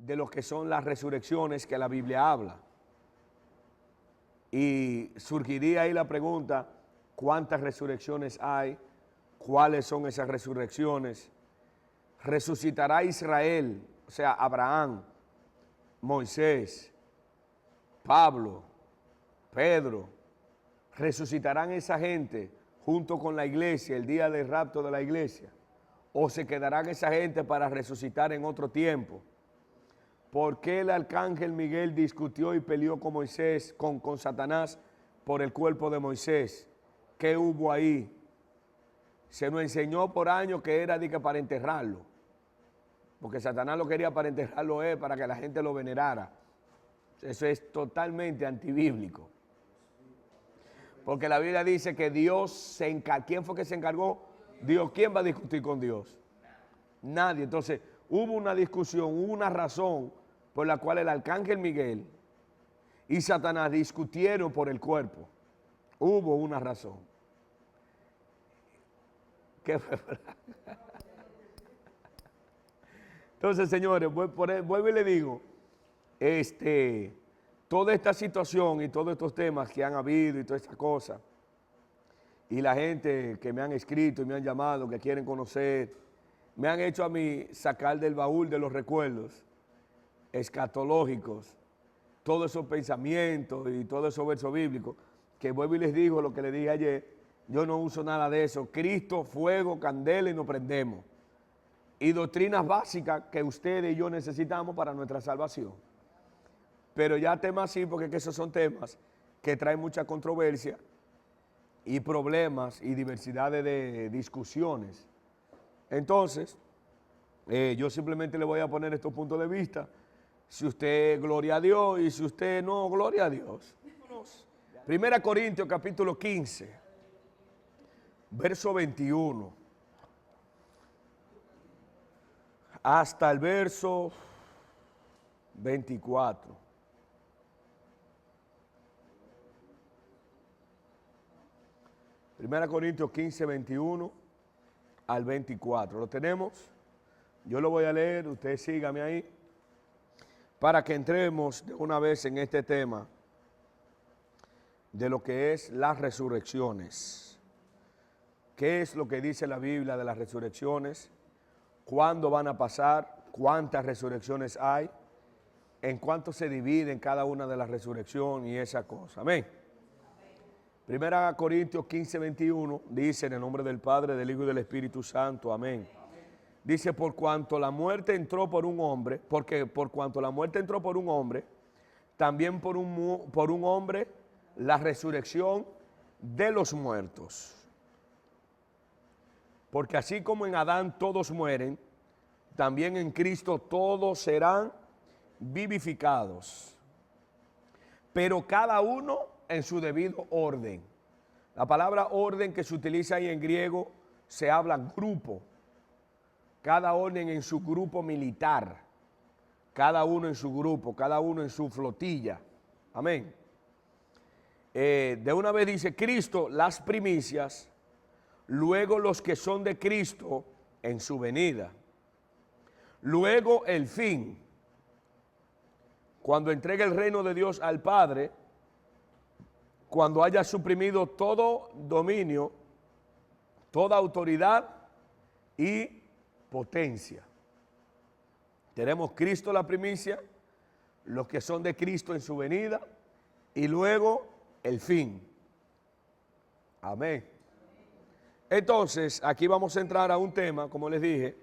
de lo que son las resurrecciones que la Biblia habla. Y surgiría ahí la pregunta, ¿cuántas resurrecciones hay? ¿Cuáles son esas resurrecciones? ¿Resucitará Israel? O sea, Abraham, Moisés, Pablo, Pedro. ¿Resucitarán esa gente junto con la iglesia el día del rapto de la iglesia? ¿O se quedarán esa gente para resucitar en otro tiempo? ¿Por qué el arcángel Miguel discutió y peleó con Moisés, con Satanás por el cuerpo de Moisés? ¿Qué hubo ahí? Se nos enseñó por años que era para enterrarlo. Porque Satanás lo quería para enterrarlo, para que la gente lo venerara. Eso es totalmente antibíblico. Porque la Biblia dice que Dios se encargó. ¿Quién fue que se encargó? Dios. ¿Quién va a discutir con Dios? Nadie. Entonces, hubo una discusión, hubo una razón por la cual el arcángel Miguel y Satanás discutieron por el cuerpo. Hubo una razón. ¿Qué fue? Entonces, señores, vuelvo y le digo, toda esta situación y todos estos temas que han habido y todas estas cosas, y la gente que me han escrito y me han llamado, que quieren conocer, me han hecho a mí sacar del baúl de los recuerdos escatológicos todos esos pensamientos y todos esos versos bíblicos, que vuelvo y les digo lo que les dije ayer, yo no uso nada de eso. Cristo, fuego, candela y nos prendemos. Y doctrinas básicas que ustedes y yo necesitamos para nuestra salvación. Pero ya temas así, porque esos son temas que traen mucha controversia y problemas y diversidades de discusiones. Entonces, yo simplemente le voy a poner estos puntos de vista. Si usted, gloria a Dios, y si usted no, gloria a Dios. 1 Corintios capítulo 15, verso 21. Hasta el verso 24. Primera Corintios 15, 21 al 24. ¿Lo tenemos? Yo lo voy a leer, usted sígame ahí, para que entremos de una vez en este tema de lo que es las resurrecciones. ¿Qué es lo que dice la Biblia de las resurrecciones? ¿Cuándo van a pasar? ¿Cuántas resurrecciones hay? ¿En cuánto se dividen cada una de las resurrecciones y esa cosa? Amén. Primera Corintios 15, 21 dice, en el nombre del Padre, del Hijo y del Espíritu Santo, amén. Dice, por cuanto la muerte entró por un hombre, porque por cuanto la muerte entró por un hombre, también por un hombre la resurrección de los muertos. Porque así como en Adán todos mueren, también en Cristo todos serán vivificados. Pero cada uno en su debido orden. La palabra orden que se utiliza ahí en griego se habla grupo. Cada orden en su grupo militar. Cada uno en su grupo, cada uno en su flotilla. Amén. De una vez dice Cristo, las primicias, luego los que son de Cristo en su venida. Luego el fin. Cuando entregue el reino de Dios al Padre, cuando haya suprimido todo dominio, toda autoridad y potencia. Tenemos Cristo la primicia, los que son de Cristo en su venida y luego el fin. Amén. Entonces, aquí vamos a entrar a un tema, como les dije,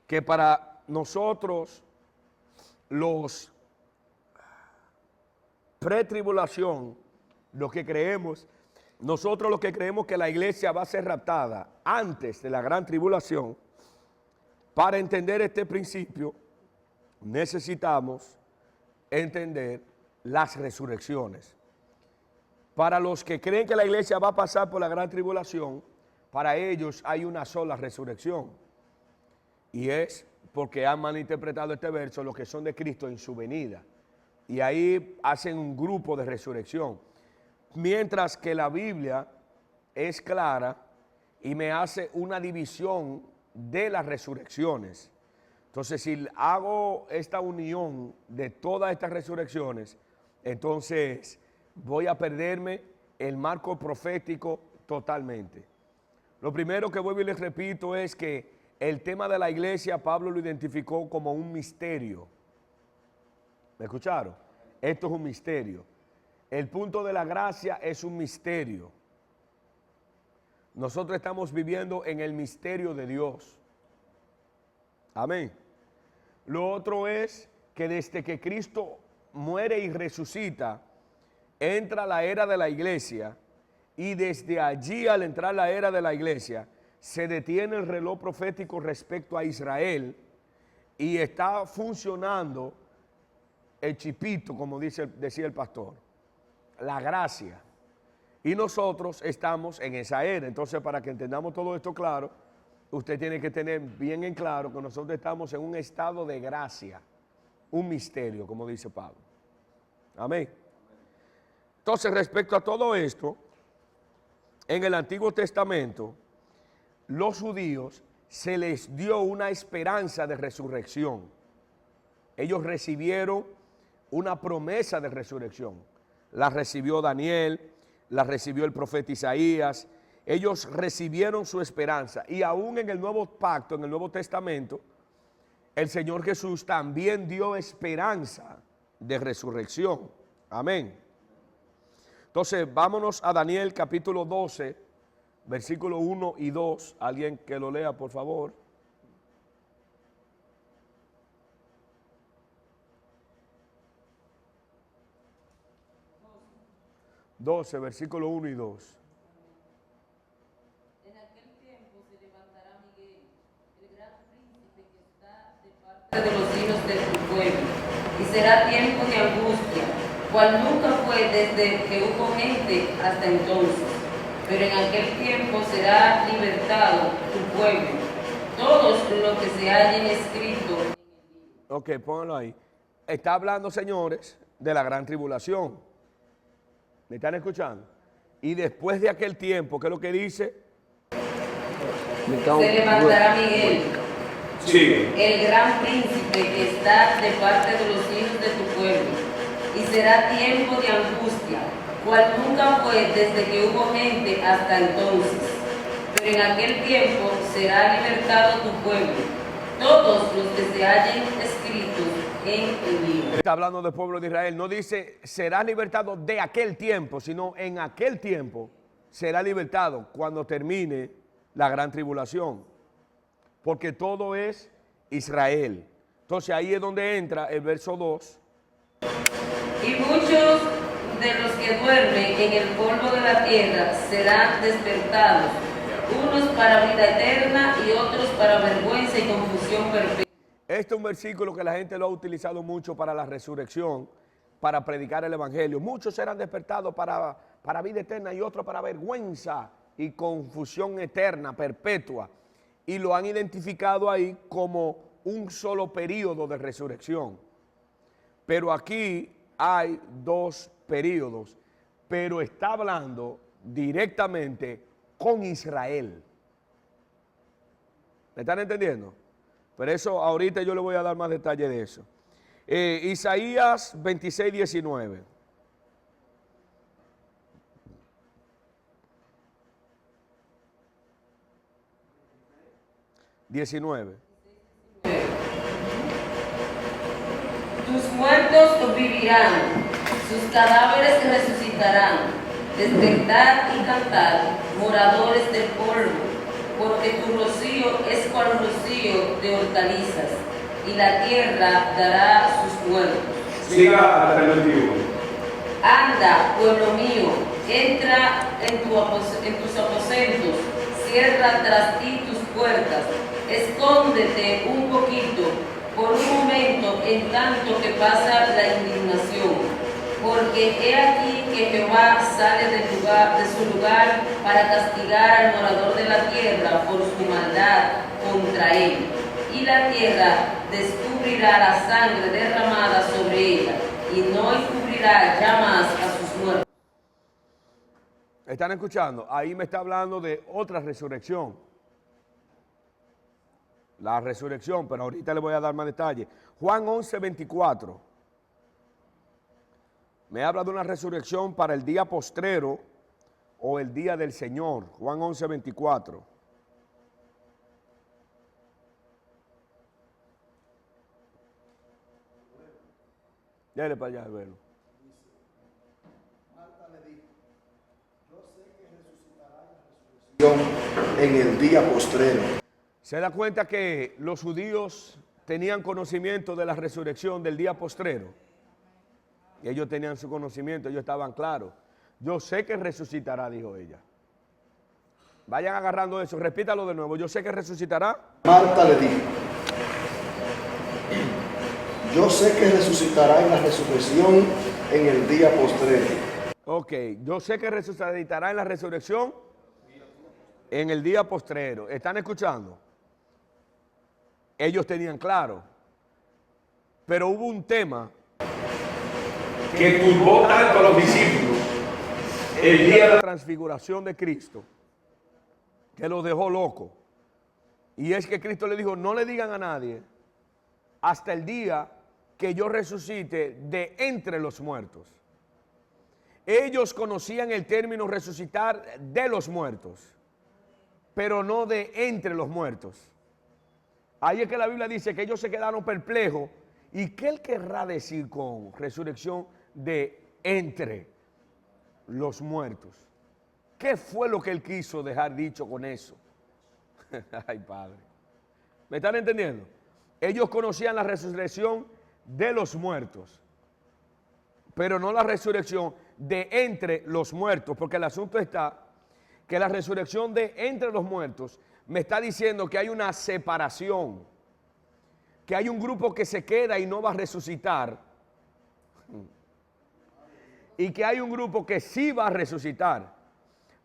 que para nosotros los pretribulación, los que creemos, nosotros los que creemos que la iglesia va a ser raptada antes de la gran tribulación, para entender este principio necesitamos entender las resurrecciones. Para los que creen que la iglesia va a pasar por la gran tribulación, para ellos hay una sola resurrección. Y es porque han malinterpretado este verso los que son de Cristo en su venida. Y ahí hacen un grupo de resurrección. Mientras que la Biblia es clara y me hace una división de las resurrecciones. Entonces, si hago esta unión de todas estas resurrecciones, entonces voy a perderme el marco profético totalmente. Lo primero que vuelvo y les repito es que el tema de la iglesia Pablo lo identificó como un misterio. ¿Me escucharon? Esto es un misterio. El punto de la gracia es un misterio. Nosotros estamos viviendo en el misterio de Dios. Amén. Lo otro es que desde que Cristo muere y resucita, entra la era de la iglesia, y desde allí, al entrar la era de la iglesia, se detiene el reloj profético respecto a Israel y está funcionando el chipito, como decía el pastor, la gracia. Y nosotros estamos en esa era. Entonces, para que entendamos todo esto claro, usted tiene que tener bien en claro que nosotros estamos en un estado de gracia, un misterio, como dice Pablo. Amén. Entonces, respecto a todo esto, en el Antiguo Testamento, los judíos se les dio una esperanza de resurrección. Ellos recibieron una promesa de resurrección. La recibió Daniel, la recibió el profeta Isaías. Ellos recibieron su esperanza. Y aún en el Nuevo Pacto, en el Nuevo Testamento, el Señor Jesús también dio esperanza de resurrección. Amén. Entonces, vámonos a Daniel capítulo 12, versículo 1 y 2. Alguien que lo lea, por favor. Versículo 1 y 2. En aquel tiempo se levantará Miguel, el gran príncipe que está de parte de los hijos de tu pueblo, y será tiempo de angustia, cual nunca fue desde que hubo gente hasta entonces. Pero en aquel tiempo será libertado tu pueblo, todos los que se hallen escritos en el libro. Ok, pónganlo ahí. Está hablando, señores, de la gran tribulación. ¿Me están escuchando? Y después de aquel tiempo, ¿qué es lo que dice? Se levantará Miguel, Sí. el gran príncipe que está de parte de los hijos de tu pueblo, y será tiempo de angustia, cual nunca fue desde que hubo gente hasta entonces. Pero en aquel tiempo será libertado tu pueblo, todos los que se hallen escritos en el libro. Está hablando del pueblo de Israel. No dice será libertado de aquel tiempo, sino en aquel tiempo será libertado cuando termine la gran tribulación. Porque todo es Israel. Entonces ahí es donde entra el verso 2. Y muchos de los que duermen en el polvo de la tierra serán despertados, unos para vida eterna y otros para vergüenza y confusión perpetua. Este es un versículo que la gente lo ha utilizado mucho para la resurrección, para predicar el evangelio. Muchos serán despertados para vida eterna y otros para vergüenza y confusión eterna, perpetua. Y lo han identificado ahí como un solo periodo de resurrección. Pero aquí hay dos periodos, pero está hablando directamente con Israel. ¿Me están entendiendo? Pero eso ahorita yo le voy a dar más detalle de eso. Isaías 26, 19. Tus muertos vivirán, sus cadáveres resucitarán. Despertad y cantad, moradores del polvo, porque tu rocío es cual rocío de hortalizas, y la tierra dará sus muertos. Siga hasta el 21. Anda, pueblo mío, entra en tus aposentos, cierra tras ti tus puertas, escóndete un poquito, por un momento, en tanto que pasa la indignación. Porque he aquí que Jehová sale de su lugar para castigar al morador de la tierra por su maldad contra él. Y la tierra descubrirá la sangre derramada sobre ella, y no encubrirá ya más a sus muertos. ¿Están escuchando? Ahí me está hablando de otra resurrección. la resurrección, pero ahorita le voy a dar más detalles. Juan 11:24. Me habla de una resurrección para el día postrero o el día del Señor. Juan 11:24. Dale para allá, verlo. Marta le dijo, yo sé que resucitará en la resurrección en el día postrero. Se da cuenta que los judíos tenían conocimiento de la resurrección del día postrero. Y ellos tenían su conocimiento, ellos estaban claros. Yo sé que resucitará, dijo ella. Vayan agarrando eso, repítalo de nuevo. Yo sé que resucitará. Marta le dijo, yo sé que resucitará en la resurrección en el día postrero. Ok, yo sé que resucitará en la resurrección en el día postrero. ¿Están escuchando? Ellos tenían claro. Pero hubo un tema que turbó tanto a los discípulos el día de la transfiguración de Cristo, que los dejó locos. Y es que Cristo le dijo, no le digan a nadie hasta el día que yo resucite de entre los muertos. Ellos conocían el término resucitar de los muertos, pero no de entre los muertos. Ahí es que la Biblia dice que ellos se quedaron perplejos. ¿Y qué él querrá decir con resurrección de entre los muertos? ¿Qué fue lo que él quiso dejar dicho con eso? Ay, Padre. ¿Me están entendiendo? Ellos conocían la resurrección de los muertos, pero no la resurrección de entre los muertos, porque el asunto está que la resurrección de entre los muertos me está diciendo que hay una separación, que hay un grupo que se queda y no va a resucitar, y que hay un grupo que sí va a resucitar.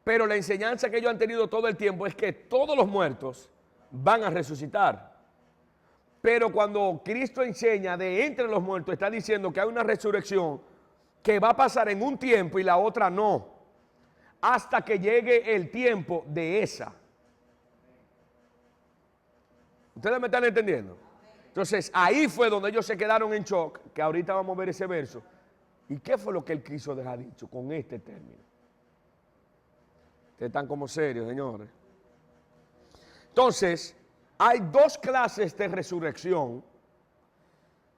Pero la enseñanza que ellos han tenido todo el tiempo es que todos los muertos van a resucitar. Pero cuando Cristo enseña de entre los muertos, está diciendo que hay una resurrección que va a pasar en un tiempo y la otra no, hasta que llegue el tiempo de esa. ¿Ustedes me están entendiendo? Entonces ahí fue donde ellos se quedaron en shock, que ahorita vamos a ver ese verso. ¿Y qué fue lo que él quiso dejar dicho con este término? Ustedes están como serios, señores. Entonces, hay dos clases de resurrección,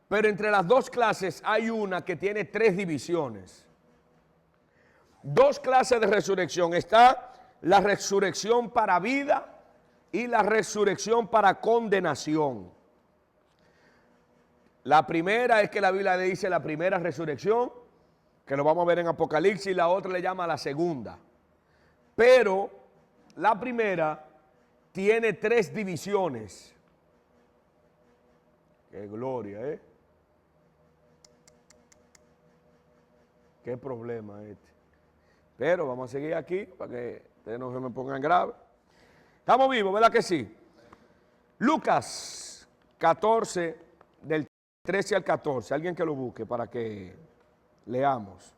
pero entre las dos clases hay una que tiene tres divisiones. Dos clases de resurrección. Está la resurrección para vida y la resurrección para condenación. La primera es que la Biblia le dice la primera resurrección, que lo vamos a ver en Apocalipsis, y la otra le llama la segunda. Pero la primera tiene tres divisiones. ¡Qué gloria, eh! ¡Qué problema este! Pero vamos a seguir aquí para que ustedes no se me pongan grave. Estamos vivos, ¿verdad que sí? Lucas 14, del 13 al 14. Alguien que lo busque para que leamos.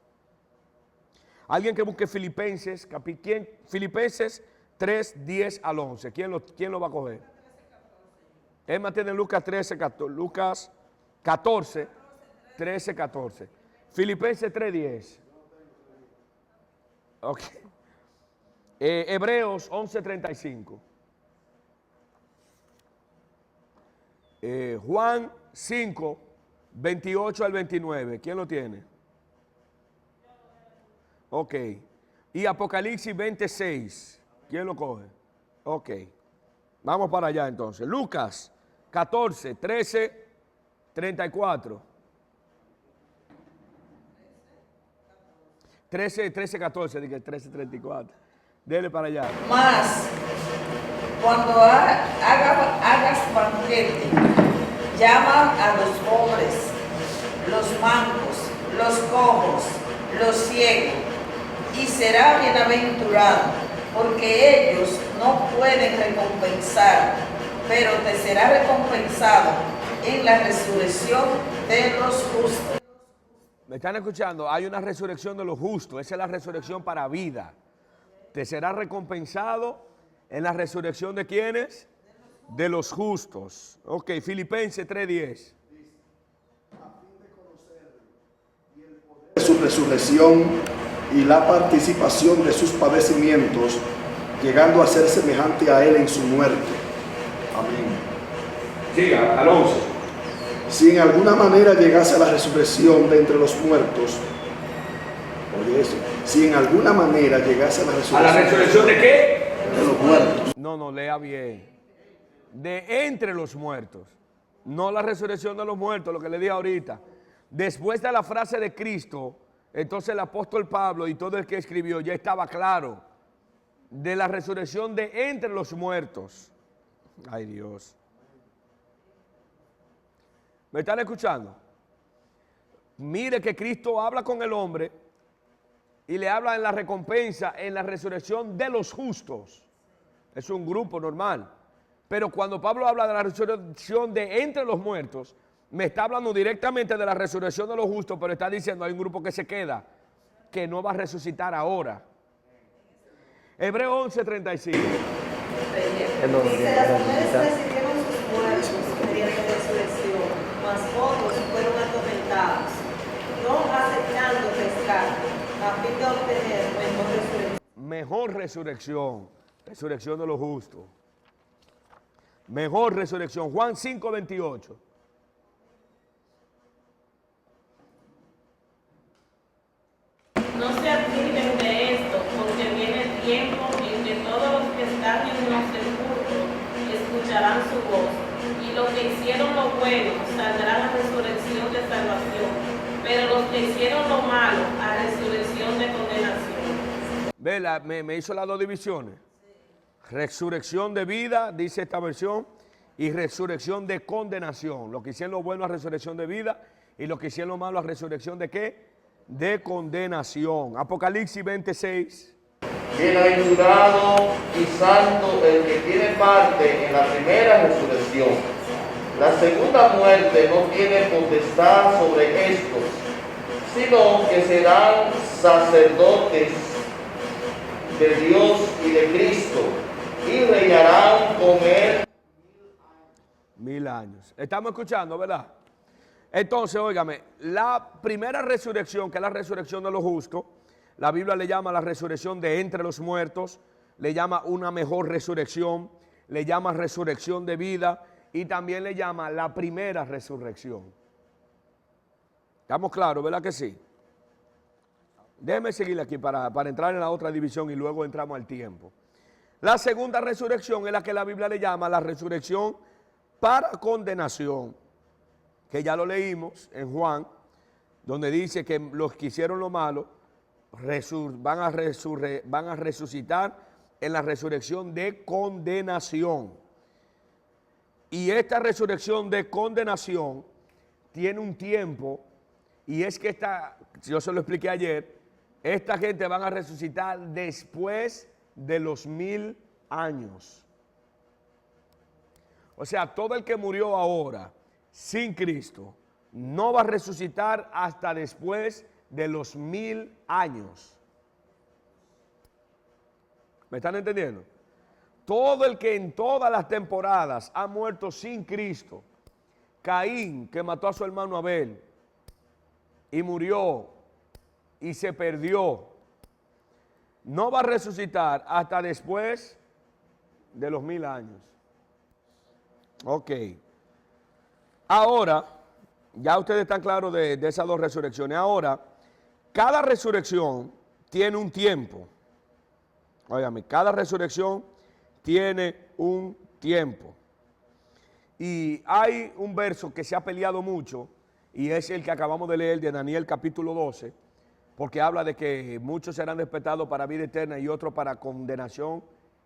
Alguien que busque Filipenses, Filipenses 3, 10 al 11. ¿Quién lo va a coger? Emma tiene Lucas 13, 14. Lucas 14, 13, 14. Filipenses 3, 10. Ok. Hebreos 11, 35. Juan 5, 28 al 29. ¿Quién lo tiene? Ok. Y Apocalipsis 26. ¿Quién lo coge? Ok. Vamos para allá entonces. Lucas 14, 13, 34. 13, 14, dije 13, 34. Dele para allá. Mas, cuando hagas banquete, llama a los pobres, los mancos, los cojos, los ciegos, y será bienaventurado, porque ellos no pueden recompensar, pero te será recompensado en la resurrección de los justos. ¿Me están escuchando? Hay una resurrección de los justos. Esa es la resurrección para vida. Te será recompensado en la resurrección de ¿quiénes? de los justos. Ok, Filipenses 3:10. De su resurrección y la participación de sus padecimientos, llegando a ser semejante a él en su muerte. Amén. Siga, al 11. Si en alguna manera llegase a la resurrección de entre los muertos, oye eso, si en alguna manera llegase a la resurrección. ¿A la resurrección de qué? De los muertos. No, lea bien. De entre los muertos. No la resurrección de los muertos, lo que le dije ahorita. Después de la frase de Cristo, entonces el apóstol Pablo y todo el que escribió ya estaba claro de la resurrección de entre los muertos. Ay, Dios. ¿Me están escuchando? Mire que Cristo habla con el hombre y le habla en la recompensa, en la resurrección de los justos. Es un grupo normal. Pero cuando Pablo habla de la resurrección de entre los muertos, me está hablando directamente de la resurrección de los justos, pero está diciendo hay un grupo que se queda, que no va a resucitar ahora. Hebreos 11:35. Dice, las mujeres recibieron sus muertos mediante resurrección, mas otros fueron atormentados, no aceptando pescar, a fin de obtener mejor resurrección. Mejor resurrección, resurrección de los justos. Mejor resurrección. Juan 5:28. No se admiren de esto, porque viene el tiempo en que todos los que están en los sepulcros escucharán su voz, y los que hicieron lo bueno saldrán a resurrección de salvación, pero los que hicieron lo malo a resurrección de condenación. Ve, me hizo las dos divisiones. Resurrección de vida, dice esta versión, y resurrección de condenación. Los que hicieron lo bueno a resurrección de vida y los que hicieron lo malo a resurrección de ¿qué? De condenación. Apocalipsis 26. Bienaventurado y santo el que tiene parte en la primera resurrección. La segunda muerte no tiene potestad sobre estos, sino que serán sacerdotes de Dios y de Cristo, y reinarán con él 1000 años. Estamos escuchando, ¿verdad? Entonces, óigame, la primera resurrección, que es la resurrección de los justos, la Biblia le llama la resurrección de entre los muertos, le llama una mejor resurrección, le llama resurrección de vida y también le llama la primera resurrección. ¿Estamos claros, verdad que sí? Déjeme seguir aquí para entrar en la otra división y luego entramos al tiempo. La segunda resurrección es la que la Biblia le llama la resurrección para condenación, que ya lo leímos en Juan, donde dice que los que hicieron lo malo van a resucitar en la resurrección de condenación. Y esta resurrección de condenación tiene un tiempo, y es que yo se lo expliqué ayer, esta gente van a resucitar después de los 1000 años. O sea, todo el que murió ahora sin Cristo no va a resucitar hasta después de los 1000 años. ¿Me están entendiendo? Todo el que en todas las temporadas ha muerto sin Cristo, Caín, que mató a su hermano Abel y murió y se perdió, no va a resucitar hasta después de los 1000 años. Ok. Ahora, ya ustedes están claros de esas dos resurrecciones. Ahora, cada resurrección tiene un tiempo. Óigame, cada resurrección tiene un tiempo. Y hay un verso que se ha peleado mucho, y es el que acabamos de leer de Daniel capítulo 12, porque habla de que muchos serán despertados para vida eterna y otros para condenación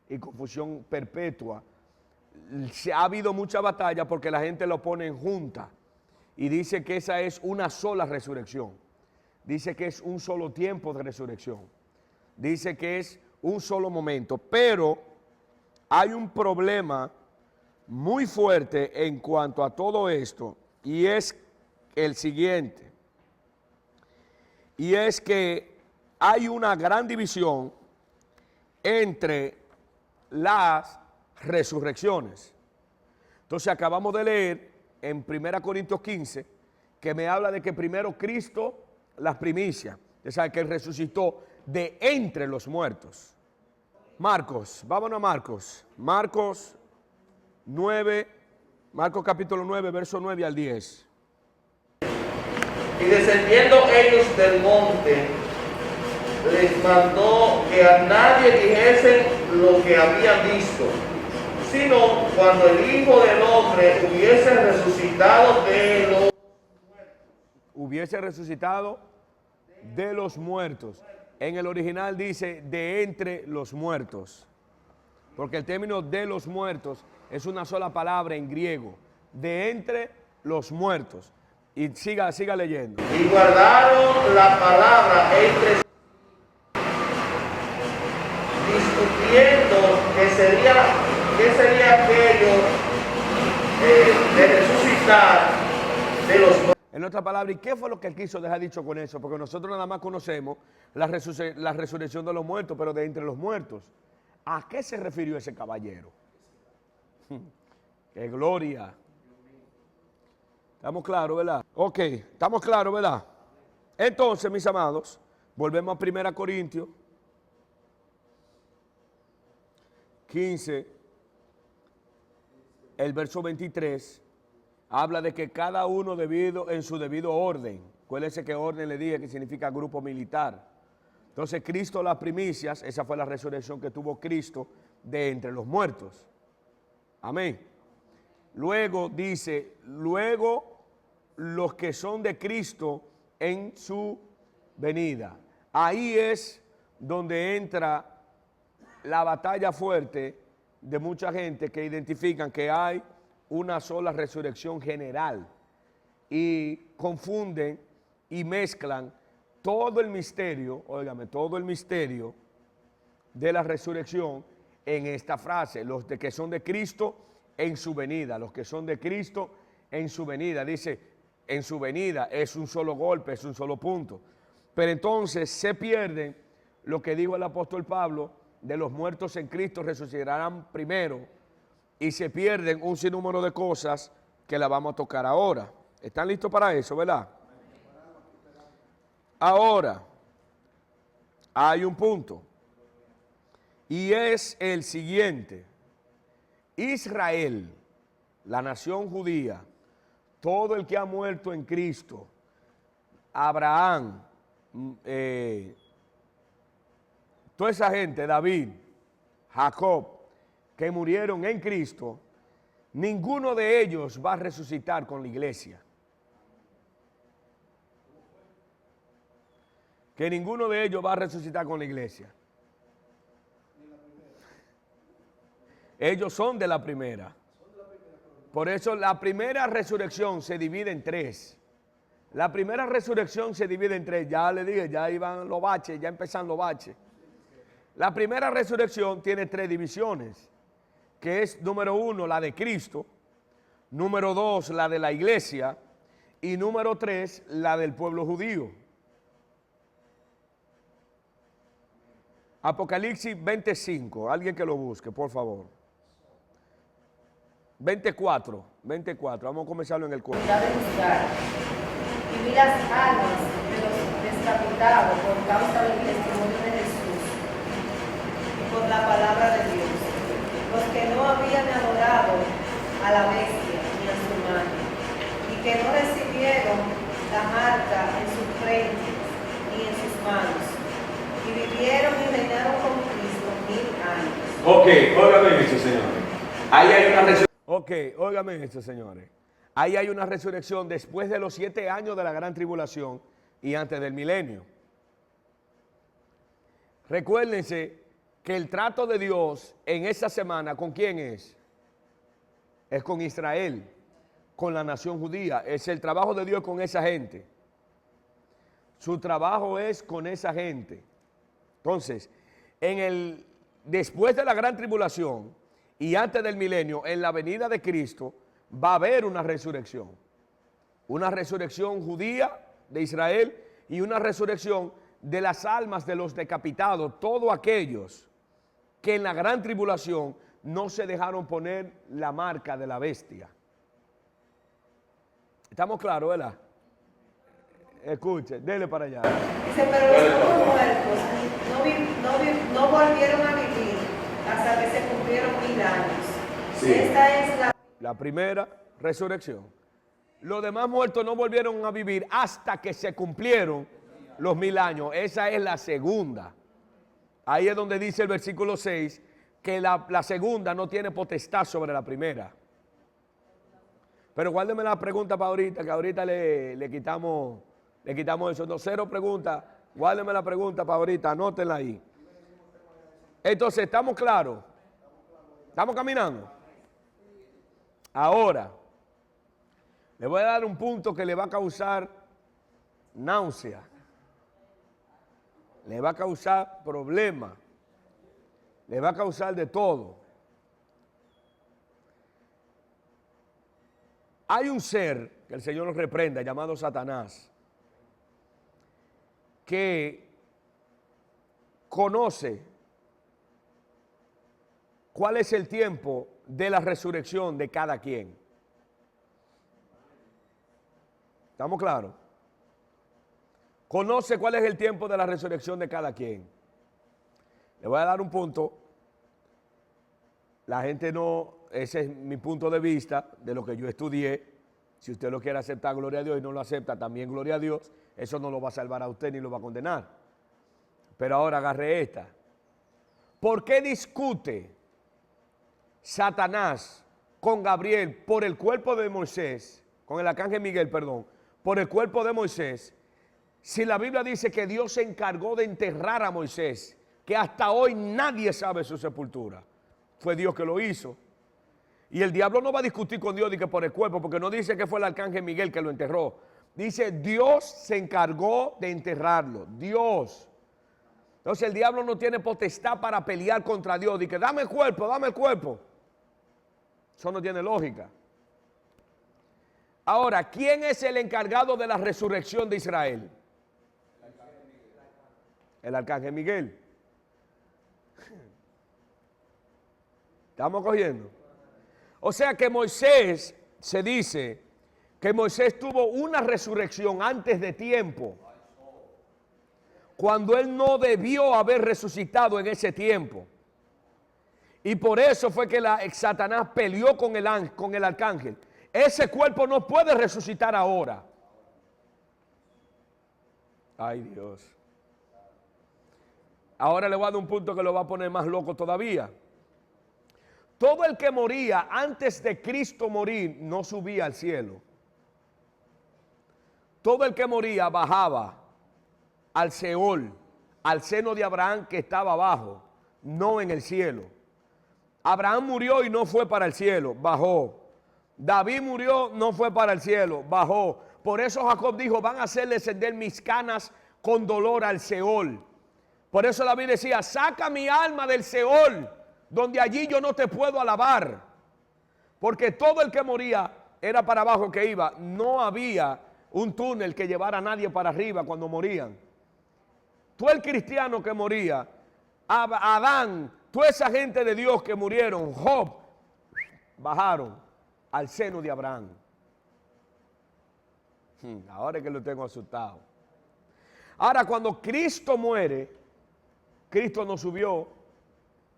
y confusión perpetua. Ha habido mucha batalla porque la gente lo pone en junta y dice que esa es una sola resurrección. Dice que es un solo tiempo de resurrección. Dice que es un solo momento. Pero hay un problema muy fuerte en cuanto a todo esto, y es el siguiente. Y es que hay una gran división entre las resurrecciones. Entonces acabamos de leer en 1 Corintios 15 que me habla de que primero Cristo las primicias, o sea, que Él resucitó de entre los muertos. Marcos, vámonos a Marcos. Marcos 9, Marcos capítulo 9, verso 9 al 10. Y descendiendo ellos del monte, les mandó que a nadie dijesen lo que habían visto, sino cuando el Hijo del Hombre hubiese resucitado de los muertos. En el original dice de entre los muertos, porque el término de los muertos es una sola palabra en griego, de entre los muertos. Y siga leyendo. Y guardaron la palabra entre sí, discutiendo qué sería aquello de resucitar de los muertos. En otra palabra, ¿y qué fue lo que él quiso dejar dicho con eso? Porque nosotros nada más conocemos la resurrección de los muertos, pero de entre los muertos. ¿A qué se refirió ese caballero? ¡Qué gloria! ¿Estamos claros, verdad? Ok, estamos claros, ¿verdad? Entonces, mis amados, volvemos a 1 Corintios 15, el verso 23, habla de que cada uno en su debido orden. Acuérdense que orden le dije que significa grupo militar. Entonces, Cristo las primicias, esa fue la resurrección que tuvo Cristo de entre los muertos. Amén. Luego dice, luego los que son de Cristo en su venida. Ahí es donde entra la batalla fuerte de mucha gente que identifican que hay una sola resurrección general y confunden y mezclan todo el misterio, óigame, todo el misterio de la resurrección en esta frase, los que son de Cristo en su venida, los que son de Cristo en su venida. Dice, en su venida es un solo golpe, es un solo punto. Pero entonces se pierden lo que dijo el apóstol Pablo, de los muertos en Cristo resucitarán primero, y se pierden un sinnúmero de cosas que la vamos a tocar ahora. ¿Están listos para eso, verdad? Ahora, hay un punto, y es el siguiente. Israel, la nación judía, todo el que ha muerto en Cristo, Abraham, toda esa gente, David, Jacob, que murieron en Cristo, ninguno de ellos va a resucitar con la iglesia. Que ninguno de ellos va a resucitar con la iglesia. Ellos son de la primera. Por eso la primera resurrección se divide en tres. La primera resurrección se divide en tres. Ya le dije, ya iban los baches, ya empezaron los baches. La primera resurrección tiene tres divisiones, que es número 1, la de Cristo, número 2, la de la iglesia, y número 3, la del pueblo judío. Apocalipsis 25, alguien que lo busque, por favor. 24, vamos a comenzarlo en el 4. Y vi las almas de los decapitados por causa del testimonio de Jesús y por la palabra de Dios, los que no habían adorado a la bestia ni a su imagen, y que no recibieron la marca en sus frentes ni en sus manos, y vivieron y reinaron con Cristo 1000 años. Ok, óigame esto, señores. Ahí hay una resurrección. Ok, óigame esto, señores. Ahí hay una resurrección después de los 7 años de la gran tribulación y antes del milenio. Recuérdense que el trato de Dios en esa semana, ¿con quién es? Es con Israel, con la nación judía. Es el trabajo de Dios con esa gente. Su trabajo es con esa gente. Entonces, después de la gran tribulación y antes del milenio, en la venida de Cristo, va a haber una resurrección judía de Israel y una resurrección de las almas de los decapitados, todos aquellos que en la gran tribulación no se dejaron poner la marca de la bestia. ¿Estamos claros, verdad? Escuche, dele para allá. Dice, pero los otros muertos no volvieron a vivir hasta que se cumplieron 1000 años. Sí. Esta es La primera resurrección. Los demás muertos no volvieron a vivir hasta que se cumplieron los 1000 años. Esa es la segunda. Ahí es donde dice el versículo 6 que la segunda no tiene potestad sobre la primera. Pero guárdeme la pregunta para ahorita, que ahorita le quitamos eso. No, 0 preguntas. Guárdeme la pregunta para ahorita, anótenla ahí. Entonces, ¿estamos claros? ¿Estamos caminando? Ahora, le voy a dar un punto que le va a causar náusea. Le va a causar problemas. Le va a causar de todo. Hay un ser, que el Señor nos reprenda, llamado Satanás, que conoce cuál es el tiempo de la resurrección de cada quien. ¿Estamos claros? Conoce cuál es el tiempo de la resurrección de cada quien. Le voy a dar un punto. La gente no, ese es mi punto de vista de lo que yo estudié. Si usted lo quiere aceptar, gloria a Dios, y no lo acepta, también gloria a Dios. Eso no lo va a salvar a usted ni lo va a condenar. Pero ahora agarre esta. ¿Por qué discute Satanás con Gabriel por el cuerpo de Moisés, con el arcángel Miguel, perdón, por el cuerpo de Moisés, si la Biblia dice que Dios se encargó de enterrar a Moisés, que hasta hoy nadie sabe su sepultura? Fue Dios que lo hizo. Y el diablo no va a discutir con Dios de que por el cuerpo, porque no dice que fue el arcángel Miguel que lo enterró. Dice, Dios se encargó de enterrarlo. Dios. Entonces el diablo no tiene potestad para pelear contra Dios. Dice, dame el cuerpo, dame el cuerpo. Eso no tiene lógica. Ahora, ¿quién es el encargado de la resurrección de Israel? El arcángel Miguel. ¿Estamos cogiendo? O sea que Moisés, se dice que Moisés tuvo una resurrección antes de tiempo, cuando él no debió haber resucitado en ese tiempo. Y por eso fue que Satanás peleó con el arcángel. Ese cuerpo no puede resucitar ahora. Ay, Dios. Ahora le voy a dar un punto que lo va a poner más loco todavía. Todo el que moría antes de Cristo morir no subía al cielo. Todo el que moría bajaba al Seol, al seno de Abraham que estaba abajo, no en el cielo. Abraham murió y no fue para el cielo, bajó. David murió, no fue para el cielo, bajó. Por eso Jacob dijo, van a hacer descender mis canas con dolor al Seol. Por eso la Biblia decía, saca mi alma del Seol, donde allí yo no te puedo alabar. Porque todo el que moría era para abajo que iba. No había un túnel que llevara a nadie para arriba cuando morían. Todo el cristiano que moría, Adán, toda esa gente de Dios que murieron, Job, bajaron al seno de Abraham. Ahora es que lo tengo asustado. Ahora cuando Cristo muere, Cristo no subió,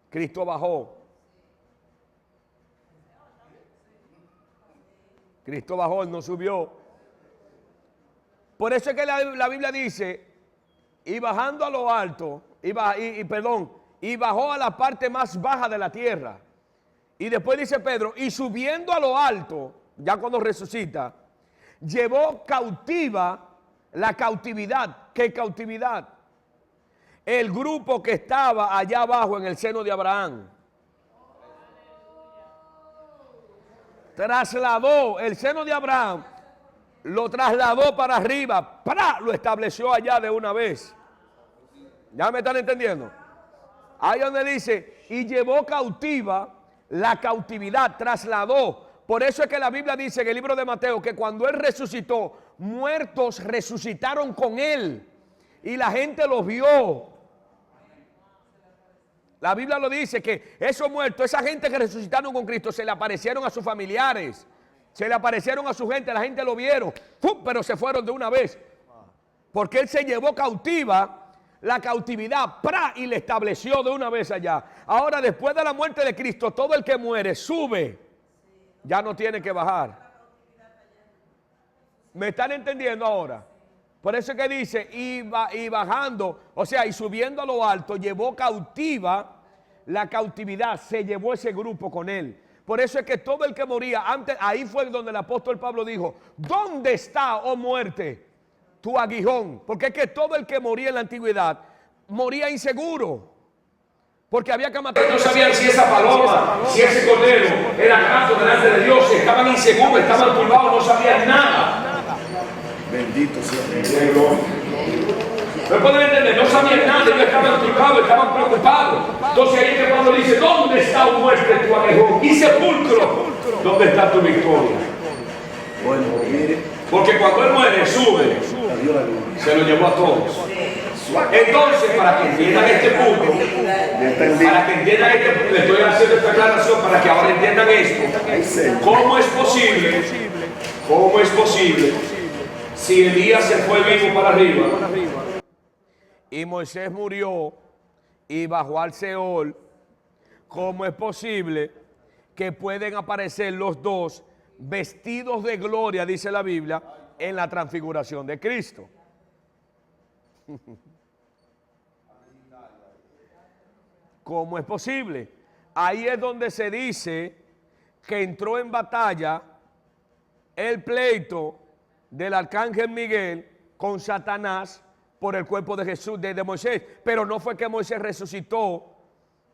Cristo bajó. Cristo bajó, Él no subió. Por eso es que la Biblia dice, y bajando a lo alto, y bajó a la parte más baja de la tierra. Y después dice Pedro, y subiendo a lo alto, ya cuando resucita, llevó cautiva la cautividad. ¿Qué cautividad? El grupo que estaba allá abajo en el seno de Abraham. Trasladó el seno de Abraham, lo trasladó para arriba, ¡pra! Lo estableció allá de una vez. ¿Ya me están entendiendo? Ahí donde dice, y llevó cautiva la cautividad, trasladó. Por eso es que la Biblia dice en el libro de Mateo que cuando Él resucitó, muertos resucitaron con Él. Y la gente los vio. La Biblia lo dice, que esos muertos, esa gente que resucitaron con Cristo, se le aparecieron a sus familiares, se le aparecieron a su gente, la gente lo vieron, ¡pum!, pero se fueron de una vez. Porque Él se llevó cautiva la cautividad, y le estableció de una vez allá. Ahora, después de la muerte de Cristo, todo el que muere sube, ya no tiene que bajar. ¿Me están entendiendo ahora? Por eso es que dice, y bajando, o sea, y subiendo a lo alto, llevó cautiva la cautividad, se llevó ese grupo con Él. Por eso es que todo el que moría, antes, ahí fue donde el apóstol Pablo dijo, ¿dónde está, oh muerte, tu aguijón? Porque es que todo el que moría en la antigüedad, moría inseguro. Porque había que matar. No sabían si esa paloma, si ese cordero era grato delante de Dios, estaban inseguros, estaban turbados, no sabían nada. Bendito sea Dios. No pueden entender, no sabían nada, ellos estaban turbados, estaban preocupados. Entonces ahí es que cuando dice, ¿dónde está, oh muerte, tu aguijón? Y sepulcro, ¿dónde está tu victoria? Bueno, mire, Porque cuando Él muere, sube, adiós la gloria. se lo llevó a todos. Entonces, para que entiendan este punto, para que entiendan este punto, le estoy haciendo esta aclaración para que ahora entiendan esto. ¿Cómo es posible? ¿Cómo es posible? Si Elías se fue vivo para arriba Y Moisés murió y bajó al Seol, ¿cómo es posible que pueden aparecer los dos vestidos de gloria, dice la Biblia, en la transfiguración de Cristo? ¿Cómo es posible? Ahí es donde se dice que entró en batalla el pleito del arcángel Miguel con Satanás por el cuerpo de Jesús, de Moisés. Pero no fue que Moisés resucitó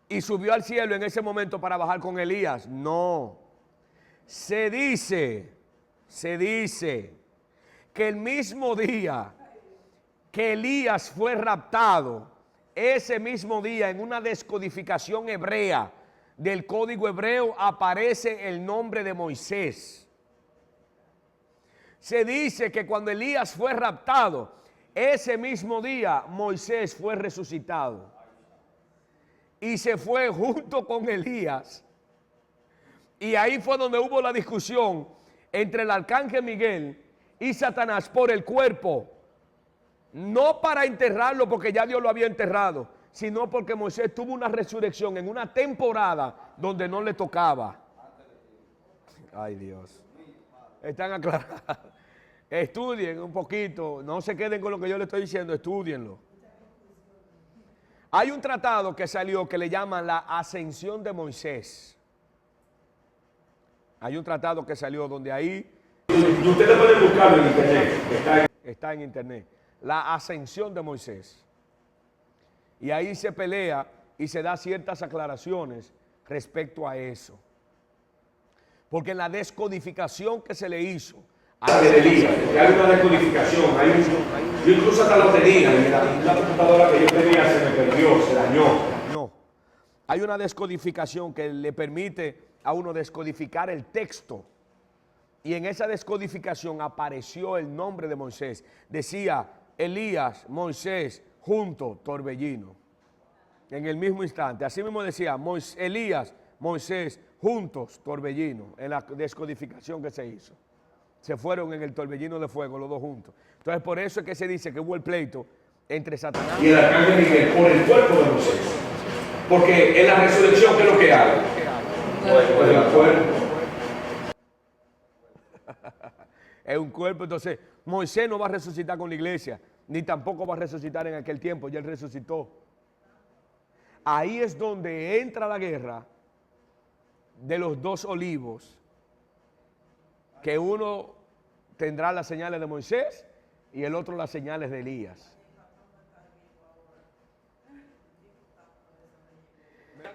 y subió al cielo en ese momento para bajar con Elías. No. Se dice que el mismo día que Elías fue raptado, ese mismo día, en una descodificación hebrea del código hebreo, aparece el nombre de Moisés. Se dice que cuando Elías fue raptado, ese mismo día Moisés fue resucitado. Y se fue junto con Elías. Y ahí fue donde hubo la discusión entre el arcángel Miguel y Satanás por el cuerpo. No para enterrarlo porque ya Dios lo había enterrado, sino porque Moisés tuvo una resurrección en una temporada donde no le tocaba. Ay, Dios. Están aclarados. Estudien un poquito, no se queden con lo que yo les estoy diciendo, estudienlo. Hay un tratado que salió que le llaman la Ascensión de Moisés. Hay un tratado que salió donde ahí... ustedes pueden buscarlo en internet. Está en internet. La Ascensión de Moisés. Y ahí se pelea y se da ciertas aclaraciones respecto a eso. Porque en la descodificación que se le hizo... de Elías, porque hay una descodificación, yo incluso hasta lo tenía, y la computadora que yo tenía se me perdió, se dañó. No, hay una descodificación que le permite a uno descodificar el texto. Y en esa descodificación apareció el nombre de Moisés. Decía Elías, Moisés, junto, torbellino. En el mismo instante. Así mismo decía Elías, Moisés, juntos, torbellino. En la descodificación que se hizo. Se fueron en el torbellino de fuego los dos juntos. Entonces por eso es que se dice que hubo el pleito entre Satanás Y el arcángel Miguel por el cuerpo de Moisés. Porque en la resurrección, ¿qué es lo que hay? Pues el cuerpo. es un cuerpo. Entonces Moisés no va a resucitar con la iglesia, ni tampoco va a resucitar en aquel tiempo, ya él resucitó. Ahí es donde entra la guerra de los dos olivos, que uno tendrá las señales de Moisés y el otro las señales de Elías.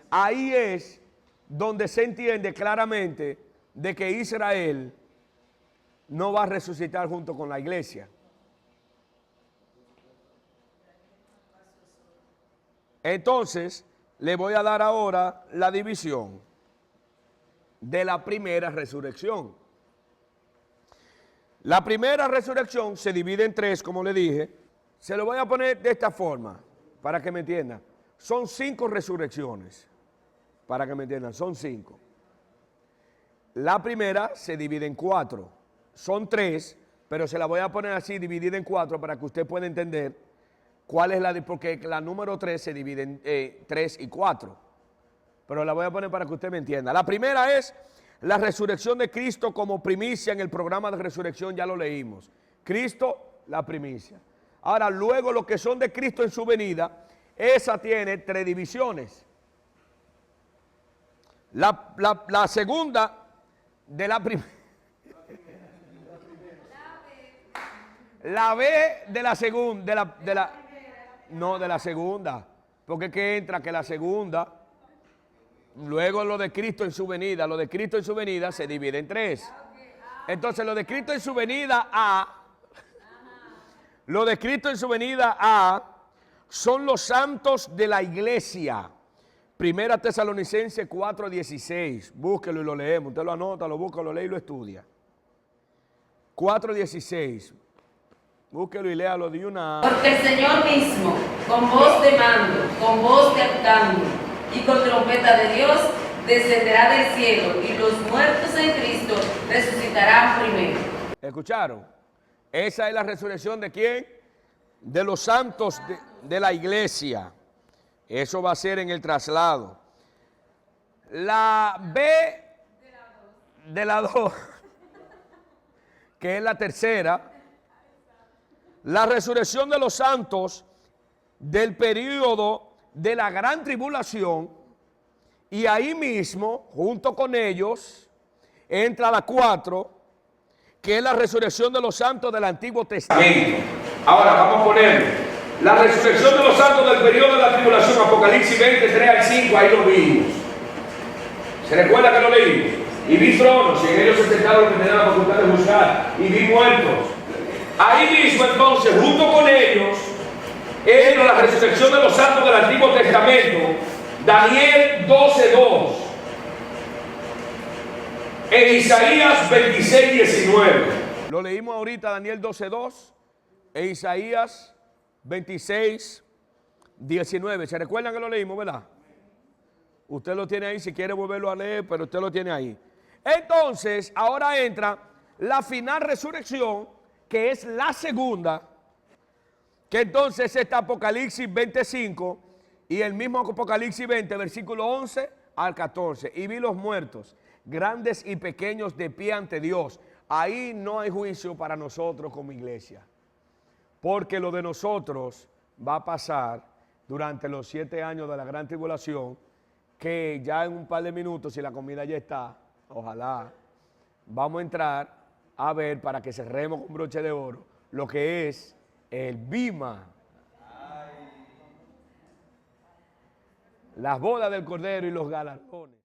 Ahí es donde se entiende claramente de que Israel no va a resucitar junto con la iglesia. Entonces, le voy a dar ahora la división de la primera resurrección. La primera resurrección se divide en tres, como le dije. Se lo voy a poner de esta forma, para que me entiendan. son 5 resurrecciones, para que me entiendan, son 5. La primera se divide en 4, son 3, pero se la voy a poner así, dividida en 4, para que usted pueda entender cuál es porque la número 3 se divide en 3 y 4, pero la voy a poner para que usted me entienda. La primera es la resurrección de Cristo como primicia en el programa de resurrección, ya lo leímos. Cristo, la primicia. Ahora, luego lo que son de Cristo en su venida, esa tiene 3 divisiones. La segunda de la primera. La B de la segunda, no, de la segunda, porque es que entra que la segunda, luego lo de Cristo en su venida, lo de Cristo en su venida se divide en 3. Entonces lo de Cristo en su venida A, lo de Cristo en su venida A, son los santos de la iglesia. Primera Tesalonicenses 4:16, búsquelo y lo leemos, usted lo anota, lo busca, lo lee y lo estudia. 4:16. Búsquelo y léalo de una. Porque el Señor mismo, con voz de mando, con voz de arcángel y con trompeta de Dios, descenderá del cielo y los muertos en Cristo resucitarán primero. ¿Escucharon? Esa es la resurrección de ¿quién? De los santos de la iglesia. Eso va a ser en el traslado. La B de la 2, que es la tercera. La resurrección de los santos del período de la gran tribulación, y ahí mismo, junto con ellos, entra la 4, que es la resurrección de los santos del Antiguo Testamento. Ahora vamos a poner la resurrección de los santos del periodo de la tribulación, Apocalipsis 23 al 5, ahí lo vimos. ¿Se recuerda que lo leímos? Y vi tronos, y en ellos se sentaron los que tenían la facultad de juzgar, y vi muertos. Ahí mismo entonces, junto con ellos, entra la resurrección de los santos del Antiguo Testamento, Daniel 12:2, en Isaías 26:19. Lo leímos ahorita, Daniel 12:2, e Isaías 26:19. ¿Se recuerdan que lo leímos, verdad? Usted lo tiene ahí, si quiere volverlo a leer, pero usted lo tiene ahí. Entonces, ahora entra la final resurrección, que es la segunda, que entonces está Apocalipsis 25 y el mismo Apocalipsis 20, versículo 11 al 14. Y vi los muertos, grandes y pequeños, de pie ante Dios. Ahí no hay juicio para nosotros como iglesia, porque lo de nosotros va a pasar durante los 7 años de la gran tribulación, que ya en un par de minutos, si la comida ya está, ojalá, vamos a entrar a ver, para que cerremos con broche de oro, lo que es el bima. Las bodas del Cordero y los galardones.